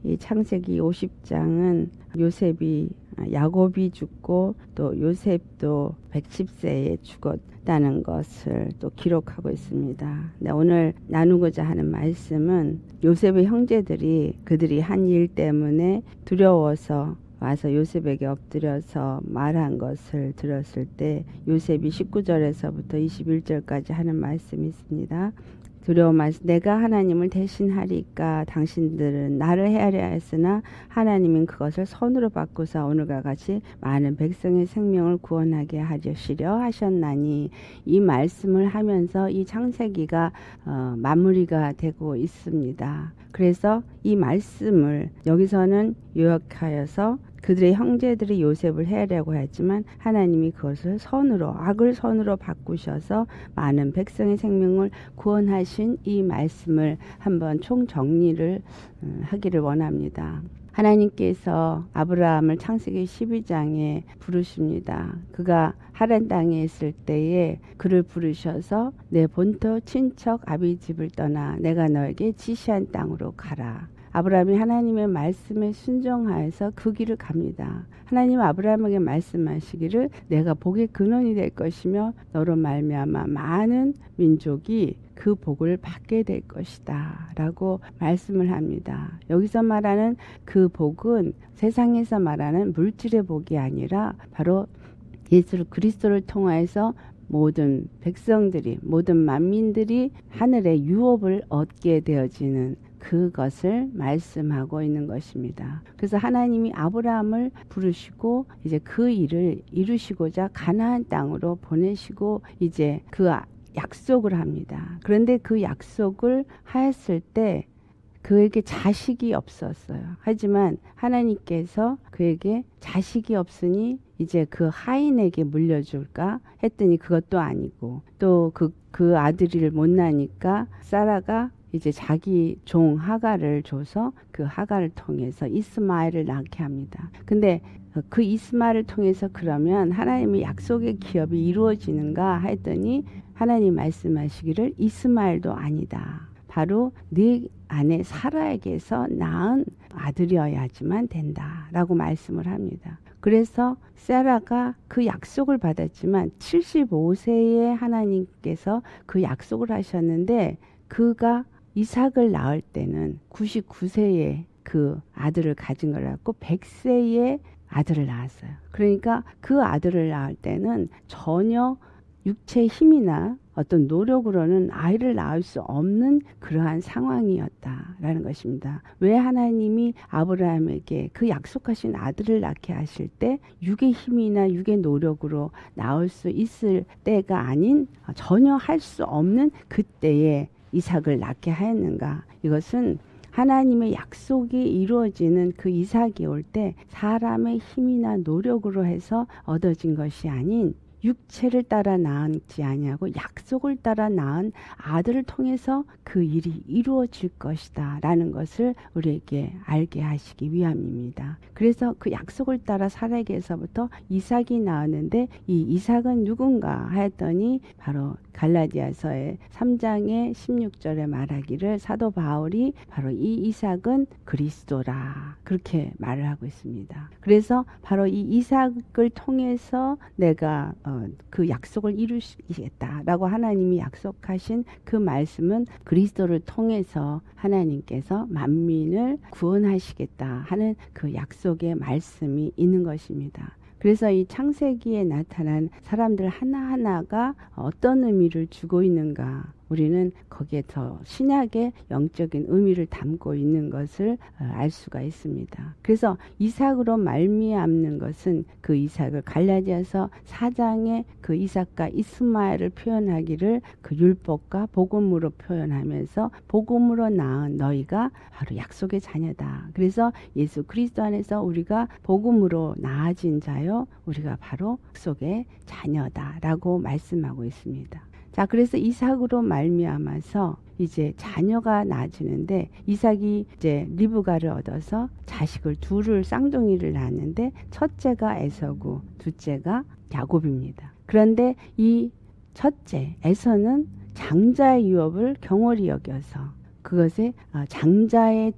이 창세기 50장은 요셉이 야곱이 죽고 또 요셉도 110세에 죽었다는 것을 또 기록하고 있습니다. 네, 오늘 나누고자 하는 말씀은 요셉의 형제들이 그들이 한 일 때문에 두려워서 와서 요셉에게 엎드려서 말한 것을 들었을 때 요셉이 19절에서부터 21절까지 하는 말씀이 있습니다. 두려워 말씀 내가 하나님을 대신하리까 당신들은 나를 헤아려 했으나 하나님은 그것을 선으로 바꾸사 오늘과 같이 많은 백성의 생명을 구원하게 하시려 하셨나니 이 말씀을 하면서 이 창세기가 마무리가 되고 있습니다. 그래서 이 말씀을 여기서는 요약하여서 그들의 형제들이 요셉을 해하려고 했지만 하나님이 그것을 선으로 악을 선으로 바꾸셔서 많은 백성의 생명을 구원하신 이 말씀을 한번 총정리를 하기를 원합니다. 하나님께서 아브라함을 창세기 12장에 부르십니다. 그가 하란 땅에 있을 때에 그를 부르셔서 내 본토 친척 아비 집을 떠나 내가 너에게 지시한 땅으로 가라. 아브라함이 하나님의 말씀에 순종하여서 그 길을 갑니다. 하나님 아브라함에게 말씀하시기를 내가 복의 근원이 될 것이며 너로 말미암아 많은 민족이 그 복을 받게 될 것이다 라고 말씀을 합니다. 여기서 말하는 그 복은 세상에서 말하는 물질의 복이 아니라 바로 예수 그리스도를 통하여서 모든 백성들이 모든 만민들이 하늘의 유업을 얻게 되어지는 그것을 말씀하고 있는 것입니다. 그래서 하나님이 아브라함을 부르시고 이제 그 일을 이루시고자 가나안 땅으로 보내시고 이제 그 약속을 합니다. 그런데 그 약속을 하였을 때 그에게 자식이 없었어요. 하지만 하나님께서 그에게 자식이 없으니 이제 그 하인에게 물려줄까 했더니 그것도 아니고 또 그 아들을 못 나니까 사라가 이제 자기 종 하갈을 줘서 그 하갈을 통해서 이스마엘을 낳게 합니다. 근데 그 이스마엘을 통해서 그러면 하나님의 약속의 기업이 이루어지는가 했더니 하나님 말씀하시기를 이스마엘도 아니다. 바로 네 아내 사라에게서 낳은 아들이어야지만 된다라고 말씀을 합니다. 그래서 사라가 그 약속을 받았지만 75세에 하나님께서 그 약속을 하셨는데 그가 이삭을 낳을 때는 99세에 그 아들을 가진 걸 갖고 100세에 아들을 낳았어요. 그러니까 그 아들을 낳을 때는 전혀 육체의 힘이나 어떤 노력으로는 아이를 낳을 수 없는 그러한 상황이었다라는 것입니다. 왜 하나님이 아브라함에게 그 약속하신 아들을 낳게 하실 때 육의 힘이나 육의 노력으로 낳을 수 있을 때가 아닌 전혀 할 수 없는 그때에 이삭을 낳게 하였는가? 이것은 하나님의 약속이 이루어지는 그 이삭이 올 때 사람의 힘이나 노력으로 해서 얻어진 것이 아닌 육체를 따라 낳지 아니하고 약속을 따라 낳은 아들을 통해서 그 일이 이루어질 것이다 라는 것을 우리에게 알게 하시기 위함입니다. 그래서 그 약속을 따라 사라에게서부터 이삭이 나왔는데 이 이삭은 누군가 하였더니 바로 갈라디아서의 3장의 16절에 말하기를 사도 바울이 바로 이 이삭은 그리스도라 그렇게 말을 하고 있습니다. 그래서 바로 이 이삭을 통해서 내가 그 약속을 이루시겠다라고 하나님이 약속하신 그 말씀은 그리스도를 통해서 하나님께서 만민을 구원하시겠다 하는 그 약속의 말씀이 있는 것입니다. 그래서 이 창세기에 나타난 사람들 하나하나가 어떤 의미를 주고 있는가 우리는 거기에 더 신약의 영적인 의미를 담고 있는 것을 알 수가 있습니다. 그래서 이삭으로 말미암는 것은 그 이삭을 갈라디아서 4장에 그 이삭과 이스마엘을 표현하기를 그 율법과 복음으로 표현하면서 복음으로 낳은 너희가 바로 약속의 자녀다. 그래서 예수 그리스도 안에서 우리가 복음으로 낳아진 자요 우리가 바로 약속의 자녀다라고 말씀하고 있습니다. 자, 그래서 이삭으로 말미암아서 이제 자녀가 낳아지는데 이삭이 이제 리브가를 얻어서 자식을 둘을 쌍둥이를 낳았는데 첫째가 에서고 둘째가 야곱입니다. 그런데 이 첫째 에서는 장자의 유업을 경홀히 여겨서 그것에 장자의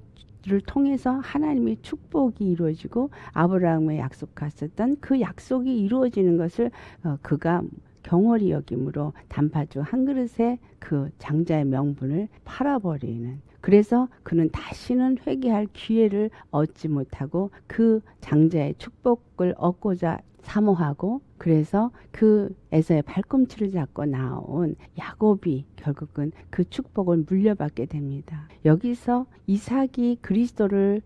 를 통해서 하나님의 축복이 이루어지고 아브라함에 약속하셨던 그 약속이 이루어지는 것을 그가 경홀히 여김으로 단팥죽 한 그릇에 그 장자의 명분을 팔아버리는, 그래서 그는 다시는 회개할 기회를 얻지 못하고 그 장자의 축복을 얻고자 사모하고, 그래서 그 에서의 발꿈치를 잡고 나온 야곱이 결국은 그 축복을 물려받게 됩니다. 여기서 이삭이 그리스도를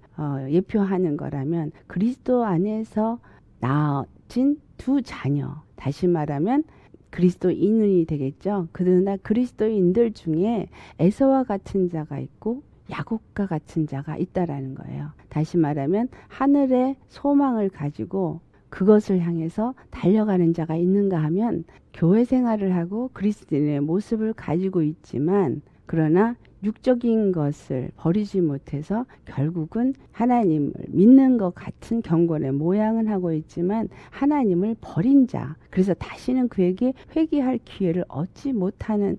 예표하는 거라면 그리스도 안에서 낳아진 두 자녀, 다시 말하면 그리스도인이 되겠죠. 그러나 그리스도인들 중에 에서와 같은 자가 있고 야곱과 같은 자가 있다라는 거예요. 다시 말하면 하늘의 소망을 가지고 그것을 향해서 달려가는 자가 있는가 하면 교회 생활을 하고 그리스도인의 모습을 가지고 있지만 그러나 육적인 것을 버리지 못해서 결국은 하나님을 믿는 것 같은 경건의 모양은 하고 있지만 하나님을 버린 자, 그래서 다시는 그에게 회개할 기회를 얻지 못하는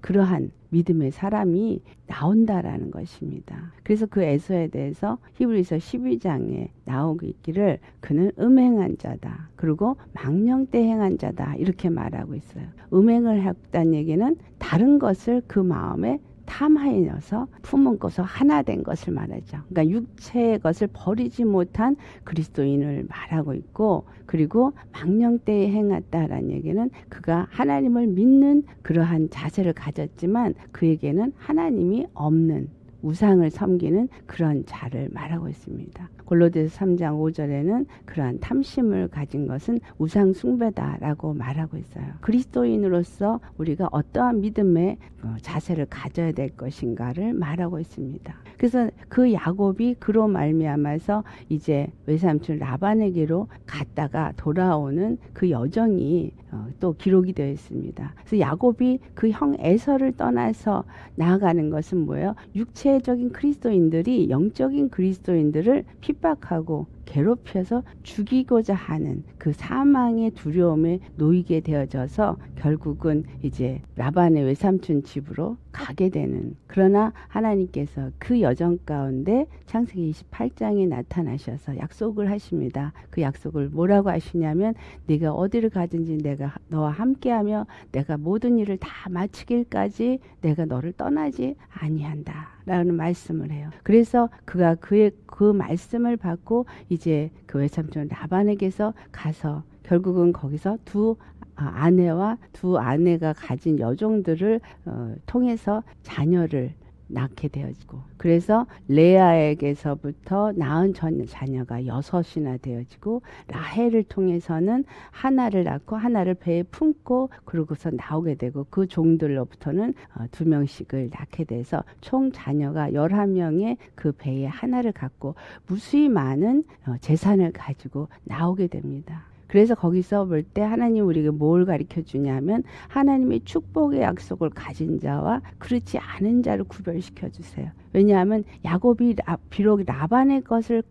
그러한 믿음의 사람이 나온다라는 것입니다. 그래서 그 에서에 대해서 히브리서 12장에 나오고 있기를 그는 음행한 자다, 그리고 망령때 행한 자다, 이렇게 말하고 있어요. 음행을 했다는 얘기는 다른 것을 그 마음에 탐하여서 품은고서 하나 된 것을 말하죠. 그러니까 육체의 것을 버리지 못한 그리스도인을 말하고 있고, 그리고 망령때에 행했다라는 얘기는 그가 하나님을 믿는 그러한 자세를 가졌지만 그에게는 하나님이 없는 우상을 섬기는 그런 자를 말하고 있습니다. 골로새서 3장 5절에는 그러한 탐심을 가진 것은 우상 숭배다라고 말하고 있어요. 그리스도인으로서 우리가 어떠한 믿음의 자세를 가져야 될 것인가를 말하고 있습니다. 그래서 그 야곱이 그로 말미암아서 이제 외삼촌 라반에게로 갔다가 돌아오는 그 여정이 또 기록이 되어 있습니다. 그래서 야곱이 그 형 에서를 떠나서 나아가는 것은 뭐예요? 육체적인 그리스도인들이 영적인 그리스도인들을 핍박하고 괴롭혀서 죽이고자 하는 그 사망의 두려움에 놓이게 되어져서 결국은 이제 라반의 외삼촌 집으로 가게 되는, 그러나 하나님께서 그 여정 가운데 창세기 28장에 나타나셔서 약속을 하십니다. 그 약속을 뭐라고 하시냐면 네가 어디를 가든지 내가 너와 함께하며 내가 모든 일을 다 마치길까지 내가 너를 떠나지 아니한다 라는 말씀을 해요. 그래서 그가 그 말씀을 받고 이제 그 외삼촌 라반에게서 가서 결국은 거기서 두 아내와 두 아내가 가진 여종들을 통해서 자녀를 낳게 되어지고, 그래서 레아에게서부터 낳은 자녀가 6이나 되어지고 라헬을 통해서는 하나를 낳고 하나를 배에 품고 그러고서 나오게 되고 그 종들로부터는 2명씩을 낳게 돼서 총 자녀가 11명의 그 배에 하나를 갖고 무수히 많은 재산을 가지고 나오게 됩니다. 그래서 거기서 볼 때 하나님 우리에게 뭘 가르쳐 주냐면 하나님의 축복의 약속을 가진 자와 그렇지 않은 자를 구별시켜 주세요. 왜냐하면 야곱이 비록 라반의 것을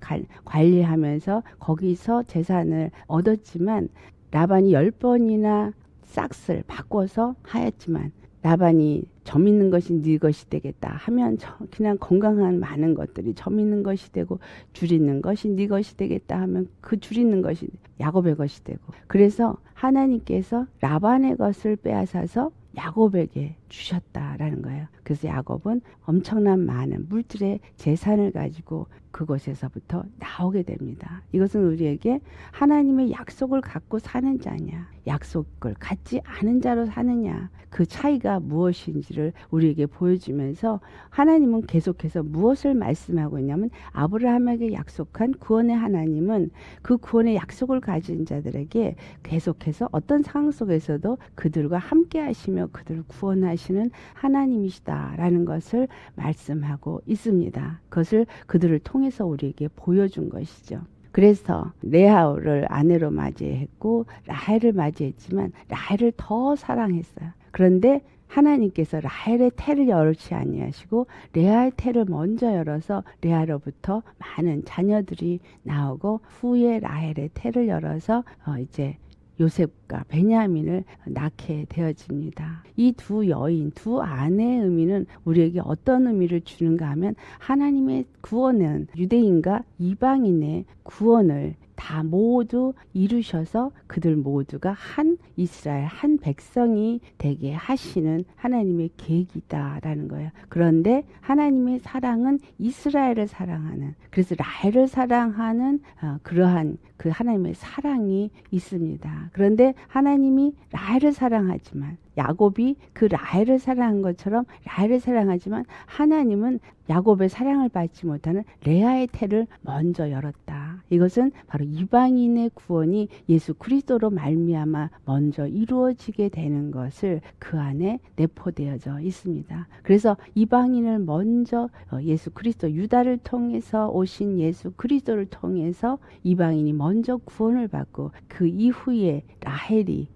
관리하면서 거기서 재산을 얻었지만 라반이 10번이나 싹스를 바꿔서 하였지만 라반이 점 있는 것이 네 것이 되겠다 하면 그냥 건강한 많은 것들이 점 있는 것이 되고 줄 있는 것이 네 것이 되겠다 하면 그 줄 있는 것이 야곱의 것이 되고, 그래서 하나님께서 라반의 것을 빼앗아서 야곱에게 주셨다라는 거예요. 그래서 야곱은 엄청난 많은 물질의 재산을 가지고 그곳에서부터 나오게 됩니다. 이것은 우리에게 하나님의 약속을 갖고 사는 자냐, 약속을 갖지 않은 자로 사느냐, 그 차이가 무엇인지를 우리에게 보여주면서 하나님은 계속해서 무엇을 말씀하고 있냐면 아브라함에게 약속한 구원의 하나님은 그 구원의 약속을 가진 자들에게 계속해서 어떤 상황 속에서도 그들과 함께 하시며 그들을 구원하시는 하나님이시다라는 것을 말씀하고 있습니다. 그것을 그들을 통해서 우리에게 보여준 것이죠. 그래서 레아를 아내로 맞이했고 라헬을 맞이했지만 라헬을 더 사랑했어요. 그런데 하나님께서 라헬의 태를 열지 아니하시고 레아의 태를 먼저 열어서 레아로부터 많은 자녀들이 나오고 후에 라헬의 태를 열어서 이제 요셉과 베냐민을 낳게 되어집니다. 이 두 여인, 두 아내의 의미는 우리에게 어떤 의미를 주는가 하면 하나님의 구원은 유대인과 이방인의 구원을 다 모두 이루셔서 그들 모두가 한 이스라엘, 한 백성이 되게 하시는 하나님의 계획이다라는 거예요. 그런데 하나님의 사랑은 이스라엘을 사랑하는, 그래서 라헬을 사랑하는 그러한 그 하나님의 사랑이 있습니다. 그런데 하나님이 라헬을 사랑하지만, 야곱이 그 라헬을 사랑한 것처럼 라헬을 사랑하지만, 하나님은 야곱의 사랑을 받지 못하는 레아의 태를 먼저 열었다. 이것은 바로 이방인의 구원이 예수 그리스도로 말미암아 먼저 이루어지게 되는 것을 그 안에 내포되어져 있습니다. 그래서 이방인을 먼저 예수 그리스도, 유다를 통해서 오신 예수 그리스도를 통해서 이방인이 먼저 구원을 받고, 그 이후에 라헬이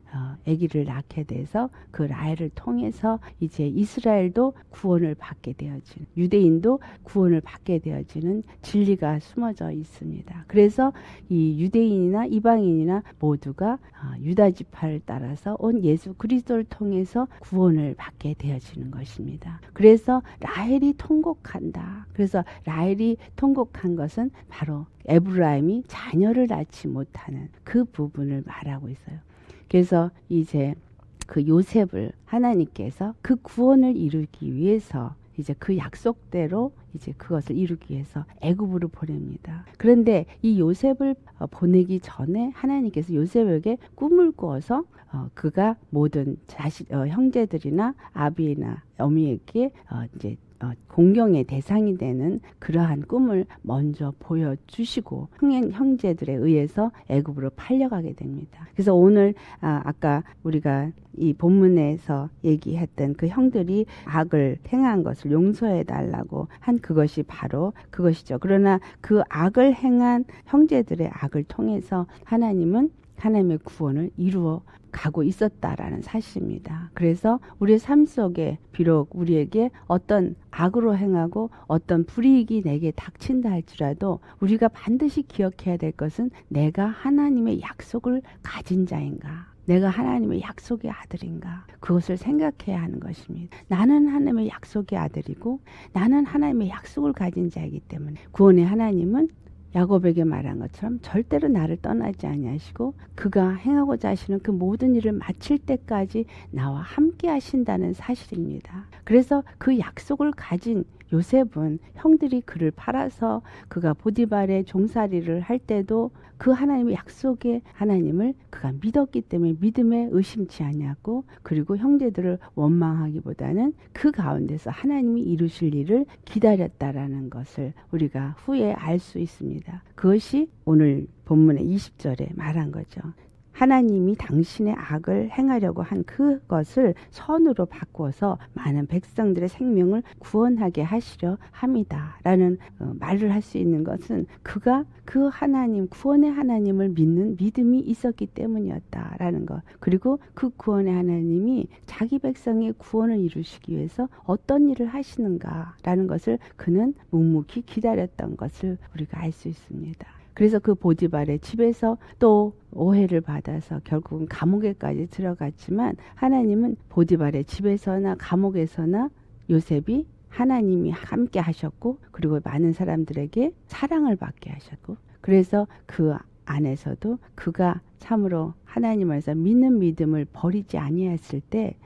아기를 낳게 돼서 그 라헬을 통해서 이제 이스라엘도 구원을 받게 되어지는, 유대인도 구원을 받게 되어지는 진리가 숨어져 있습니다. 그래서 이 유대인이나 이방인이나 모두가 유다 지파를 따라서 온 예수 그리스도를 통해서 구원을 받게 되어지는 것입니다. 그래서 라헬이 통곡한다. 그래서 라헬이 통곡한 것은 바로 에브라임이 자녀를 낳지 못하는 그 부분을 말하고 있어요. 그래서 이제 그 요셉을 하나님께서 그 구원을 이루기 위해서 이제 그 약속대로 이제 그것을 이루기 위해서 애굽으로 보냅니다. 그런데 이 요셉을 보내기 전에 하나님께서 요셉에게 꿈을 꾸어서 그가 모든 형제들이나 아비나 어미에게 이제 공경의 대상이 되는 그러한 꿈을 먼저 보여주시고 형제들에 의해서 애굽으로 팔려가게 됩니다. 그래서 오늘 아까 우리가 이 본문에서 얘기했던 그 형들이 악을 행한 것을 용서해 달라고 한 그것이 바로 그것이죠. 그러나 그 악을 행한 형제들의 악을 통해서 하나님은 하나님의 구원을 이루어 가고 있었다라는 사실입니다. 그래서 우리의 삶 속에 비록 우리에게 어떤 악으로 행하고 어떤 불이익이 내게 닥친다 할지라도 우리가 반드시 기억해야 될 것은 내가 하나님의 약속을 가진 자인가? 내가 하나님의 약속의 아들인가? 그것을 생각해야 하는 것입니다. 나는 하나님의 약속의 아들이고 나는 하나님의 약속을 가진 자이기 때문에 구원의 하나님은 야곱에게 말한 것처럼 절대로 나를 떠나지 아니하시고 그가 행하고자 하시는 그 모든 일을 마칠 때까지 나와 함께 하신다는 사실입니다. 그래서 그 약속을 가진 요셉은 형들이 그를 팔아서 그가 보디발의 종살이를 할 때도 그 하나님의 약속의 하나님을 그가 믿었기 때문에 믿음에 의심치 아니하고, 그리고 형제들을 원망하기보다는 그 가운데서 하나님이 이루실 일을 기다렸다라는 것을 우리가 후에 알 수 있습니다. 그것이 오늘 본문의 20절에 말한 거죠. 하나님이 당신의 악을 행하려고 한 그것을 선으로 바꾸어서 많은 백성들의 생명을 구원하게 하시려 함이다 라는 말을 할 수 있는 것은 그가 그 하나님, 구원의 하나님을 믿는 믿음이 있었기 때문이었다라는 것, 그리고 그 구원의 하나님이 자기 백성의 구원을 이루시기 위해서 어떤 일을 하시는가라는 것을 그는 묵묵히 기다렸던 것을 우리가 알 수 있습니다. 그래서 그 보디발의 집에서 또 오해를 받아서 결국은 감옥에까지 들어갔지만, 하나님은 보디발의 집에서나 감옥에서나 요셉이 하나님이 함께 하셨고, 그리고 많은 사람들에게 사랑을 받게 하셨고, 그래서 그 안에서도 그가 참으로 하나님에서 믿는 믿음을 버리지 아니했을 때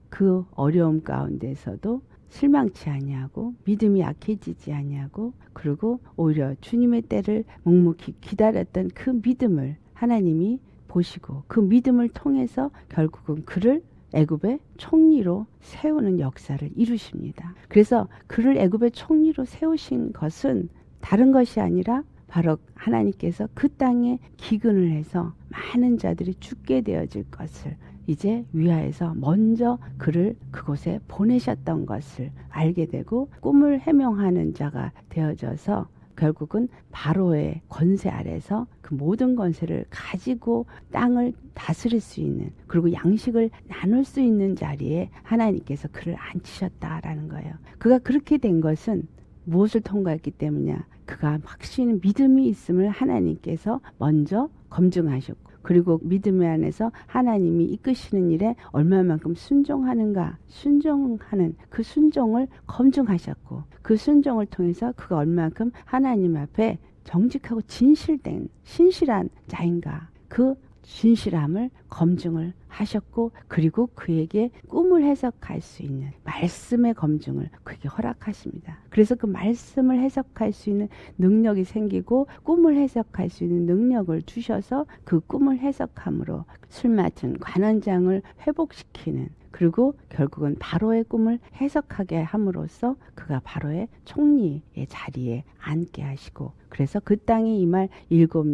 그 어려움 가운데서도 실망치 아니하고 믿음이 약해지지 아니하고, 그리고 오히려 주님의 때를 묵묵히 기다렸던 그 믿음을 하나님이 보시고 그 믿음을 통해서 결국은 그를 애굽의 총리로 세우는 역사를 이루십니다. 그래서 그를 애굽의 총리로 세우신 것은 다른 것이 아니라 바로 하나님께서 그 땅에 기근을 해서 많은 자들이 죽게 되어질 것을 이제 위하여서 먼저 그를 그곳에 보내셨던 것을 알게 되고, 꿈을 해명하는 자가 되어져서 결국은 바로의 권세 아래서 그 모든 권세를 가지고 땅을 다스릴 수 있는, 그리고 양식을 나눌 수 있는 자리에 하나님께서 그를 앉히셨다라는 거예요. 그가 그렇게 된 것은 무엇을 통과했기 때문이냐? 그가 확신 믿음이 있음을 하나님께서 먼저 검증하셨고, 그리고 믿음의 안에서 하나님이 이끄시는 일에 얼마만큼 순종하는가, 순종하는 그 순종을 검증하셨고, 그 순종을 통해서 그가 얼마만큼 하나님 앞에 정직하고 진실된 신실한 자인가, 그 진실함을 검증을 하셨고, 그리고 그에게 꿈을 해석할 수 있는 말씀의 검증을 그에게 허락하십니다. 그래서 그 말씀을 해석할 수 있는 능력이 생기고 꿈을 해석할 수 있는 능력을 주셔서 그 꿈을 해석함으로 술 맡은 관원장을 회복시키는, 그리고 결국은 바로의 꿈을 해석하게 함으로써 그가 바로의 총리의 자리에 앉게 하시고, 그래서 그 땅에 임할 일곱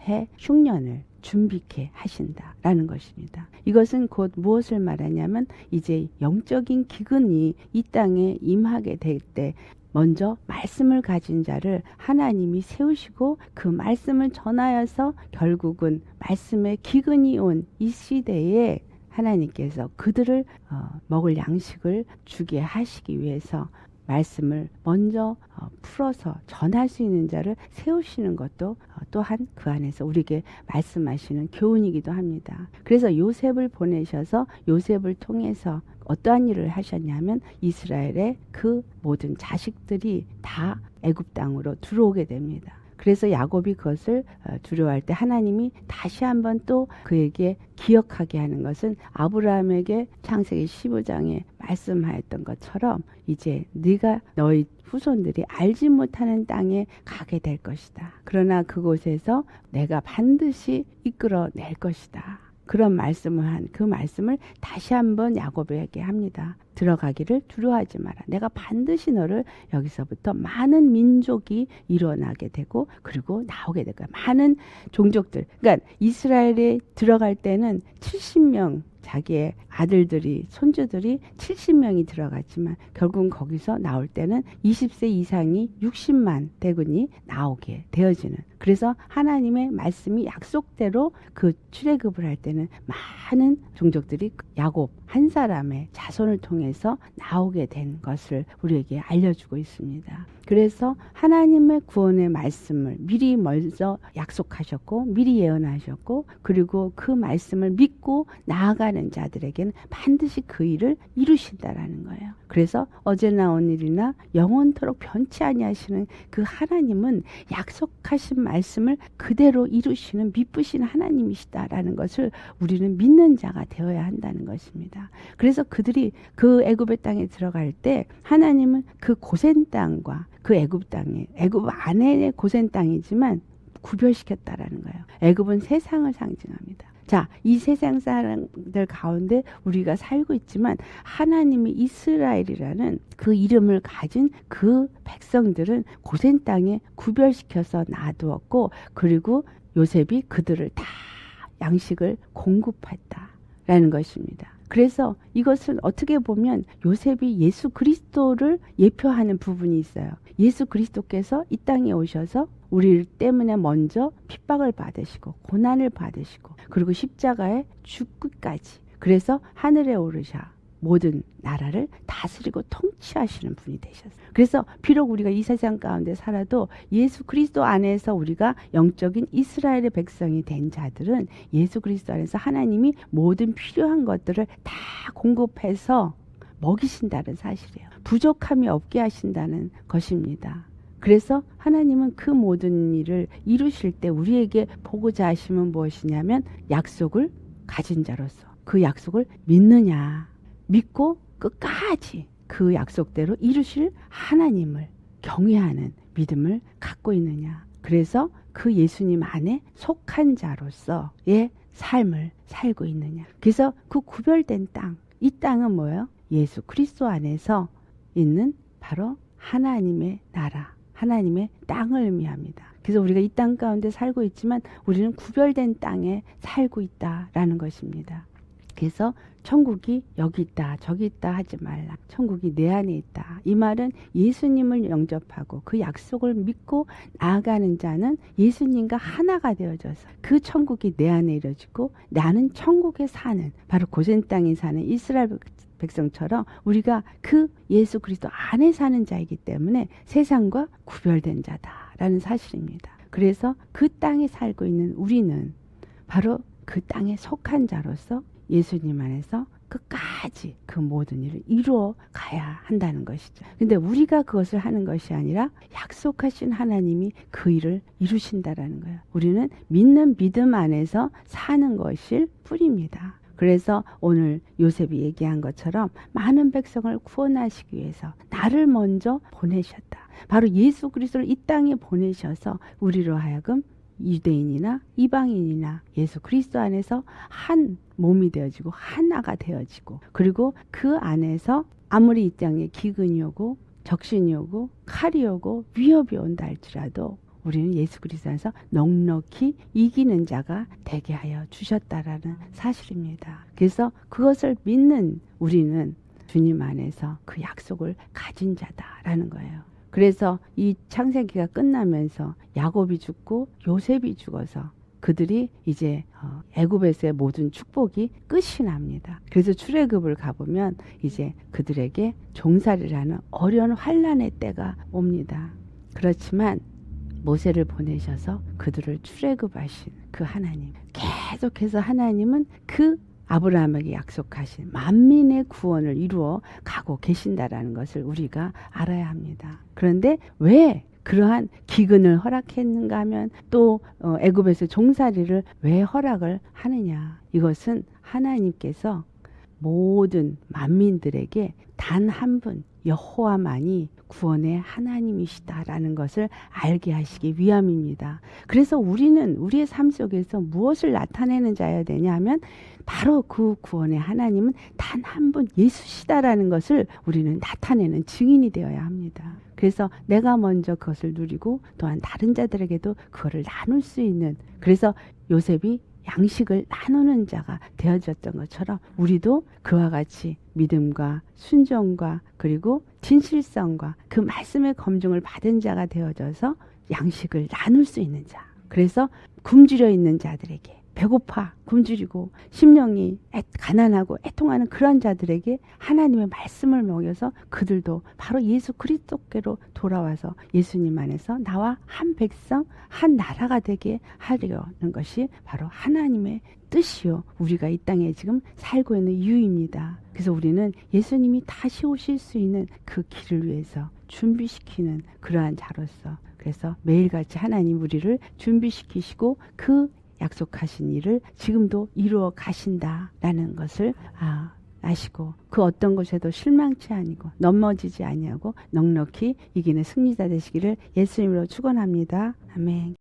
해 흉년을 준비케 하신다라는 것입니다. 이것은 곧 무엇을 말하냐면, 이제 영적인 기근이 이 땅에 임하게 될 때 먼저 말씀을 가진 자를 하나님이 세우시고, 그 말씀을 전하여서 결국은 말씀의 기근이 온 이 시대에 하나님께서 그들을 먹을 양식을 주게 하시기 위해서 말씀을 먼저 풀어서 전할 수 있는 자를 세우시는 것도 또한 그 안에서 우리에게 말씀하시는 교훈이기도 합니다. 그래서 요셉을 보내셔서 요셉을 통해서 어떠한 일을 하셨냐면, 이스라엘의 그 모든 자식들이 다 애굽 땅으로 들어오게 됩니다. 그래서 야곱이 그것을 두려워할 때 하나님이 다시 한번 또 그에게 기억하게 하는 것은, 아브라함에게 창세기 15장에 말씀하였던 것처럼 이제 네가 너희 후손들이 알지 못하는 땅에 가게 될 것이다. 그러나 그곳에서 내가 반드시 이끌어낼 것이다. 그런 말씀을 한 그 말씀을 다시 한번 야곱에게 합니다. 들어가기를 두려워하지 마라. 내가 반드시 너를 여기서부터 많은 민족이 일어나게 되고, 그리고 나오게 될 거야. 많은 종족들. 그러니까 이스라엘에 들어갈 때는 70명, 자기의 아들들이, 손주들이 70명이 들어갔지만 결국은 거기서 나올 때는 20세 이상이 60만 대군이 나오게 되어지는, 그래서 하나님의 말씀이 약속대로 그 출애굽을 할 때는 많은 종족들이 야곱 한 사람의 자손을 통해서 나오게 된 것을 우리에게 알려주고 있습니다. 그래서 하나님의 구원의 말씀을 미리 먼저 약속하셨고, 미리 예언하셨고, 그리고 그 말씀을 믿고 나아가는 자들에게는 반드시 그 일을 이루신다라는 거예요. 그래서 어제 나온 일이나 영원토록 변치 아니하시는 그 하나님은 약속하신 말씀을 그대로 이루시는 미쁘신 하나님이시다라는 것을 우리는 믿는 자가 되어야 한다는 것입니다. 그래서 그들이 그 애굽의 땅에 들어갈 때 하나님은 그 고센 땅과 그 애굽 땅에, 애굽 안에 고센 땅이지만 구별시켰다라는 거예요. 애굽은 세상을 상징합니다. 자, 이 세상 사람들 가운데 우리가 살고 있지만 하나님이 이스라엘이라는 그 이름을 가진 그 백성들은 고센 땅에 구별시켜서 놔두었고, 그리고 요셉이 그들을 다 양식을 공급했다라는 것입니다. 그래서 이것은 어떻게 보면 요셉이 예수 그리스도를 예표하는 부분이 있어요. 예수 그리스도께서 이 땅에 오셔서 우리 때문에 먼저 핍박을 받으시고 고난을 받으시고, 그리고 십자가에 죽기까지, 그래서 하늘에 오르셔 모든 나라를 다스리고 통치하시는 분이 되셨어요. 그래서 비록 우리가 이 세상 가운데 살아도 예수 그리스도 안에서 우리가 영적인 이스라엘의 백성이 된 자들은 예수 그리스도 안에서 하나님이 모든 필요한 것들을 다 공급해서 먹이신다는 사실이에요. 부족함이 없게 하신다는 것입니다. 그래서 하나님은 그 모든 일을 이루실 때 우리에게 보고자 하심은 무엇이냐면, 약속을 가진 자로서 그 약속을 믿느냐, 믿고 끝까지 그 약속대로 이루실 하나님을 경외하는 믿음을 갖고 있느냐, 그래서 그 예수님 안에 속한 자로서의 삶을 살고 있느냐. 그래서 그 구별된 땅, 이 땅은 뭐예요? 예수 그리스도 안에서 있는 바로 하나님의 나라, 하나님의 땅을 의미합니다. 그래서 우리가 이 땅 가운데 살고 있지만 우리는 구별된 땅에 살고 있다라는 것입니다. 그래서 천국이 여기 있다 저기 있다 하지 말라. 천국이 내 안에 있다. 이 말은 예수님을 영접하고 그 약속을 믿고 나아가는 자는 예수님과 하나가 되어져서 그 천국이 내 안에 이루어지고, 나는 천국에 사는, 바로 고센 땅에 사는 이스라엘 백성처럼 우리가 그 예수 그리스도 안에 사는 자이기 때문에 세상과 구별된 자다라는 사실입니다. 그래서 그 땅에 살고 있는 우리는 바로 그 땅에 속한 자로서 예수님 안에서 끝까지 그 모든 일을 이루어 가야 한다는 것이죠. 근데 우리가 그것을 하는 것이 아니라 약속하신 하나님이 그 일을 이루신다라는 거예요. 우리는 믿는 믿음 안에서 사는 것일 뿐입니다. 그래서 오늘 요셉이 얘기한 것처럼 많은 백성을 구원하시기 위해서 나를 먼저 보내셨다. 바로 예수 그리스도를 이 땅에 보내셔서 우리로 하여금 유대인이나 이방인이나 예수 그리스도 안에서 한 몸이 되어지고 하나가 되어지고, 그리고 그 안에서 아무리 이 땅에 기근이 오고 적신이 오고 칼이 오고 위협이 온다 할지라도 우리는 예수 그리스도 안에서 넉넉히 이기는 자가 되게 하여 주셨다라는 사실입니다. 그래서 그것을 믿는 우리는 주님 안에서 그 약속을 가진 자다라는 거예요. 그래서 이 창세기가 끝나면서 야곱이 죽고 요셉이 죽어서 그들이 이제 애굽에서의 모든 축복이 끝이 납니다. 그래서 출애굽을 가보면 이제 그들에게 종살이를 하는 어려운 환난의 때가 옵니다. 그렇지만 모세를 보내셔서 그들을 출애굽하신 그 하나님, 계속해서 하나님은 그 아브라함에게 약속하신 만민의 구원을 이루어 가고 계신다라는 것을 우리가 알아야 합니다. 그런데 왜 그러한 기근을 허락했는가 하면 또 애굽에서 종살이를 왜 허락을 하느냐. 이것은 하나님께서 모든 만민들에게 단 한 분 여호와만이 구원의 하나님이시다라는 것을 알게 하시기 위함입니다. 그래서 우리는 우리의 삶 속에서 무엇을 나타내는 자여야 되냐 하면 바로 그 구원의 하나님은 단 한 분 예수시다라는 것을 우리는 나타내는 증인이 되어야 합니다. 그래서 내가 먼저 그것을 누리고 또한 다른 자들에게도 그거를 나눌 수 있는, 그래서 요셉이 양식을 나누는 자가 되어졌던 것처럼 우리도 그와 같이 믿음과 순종과 그리고 진실성과 그 말씀의 검증을 받은 자가 되어져서 양식을 나눌 수 있는 자. 그래서 굶주려 있는 자들에게, 배고파 굶주리고 심령이 가난하고 애통하는 그런 자들에게 하나님의 말씀을 먹여서 그들도 바로 예수 그리스도께로 돌아와서 예수님 안에서 나와 한 백성 한 나라가 되게 하려는 것이 바로 하나님의 뜻이요, 우리가 이 땅에 지금 살고 있는 이유입니다. 그래서 우리는 예수님이 다시 오실 수 있는 그 길을 위해서 준비시키는 그러한 자로서, 그래서 매일같이 하나님 우리를 준비시키시고 그 약속하신 일을 지금도 이루어 가신다라는 것을 아시고 그 어떤 것에도 실망치 아니고 넘어지지 아니하고 넉넉히 이기는 승리자 되시기를 예수님으로 축원합니다. 아멘.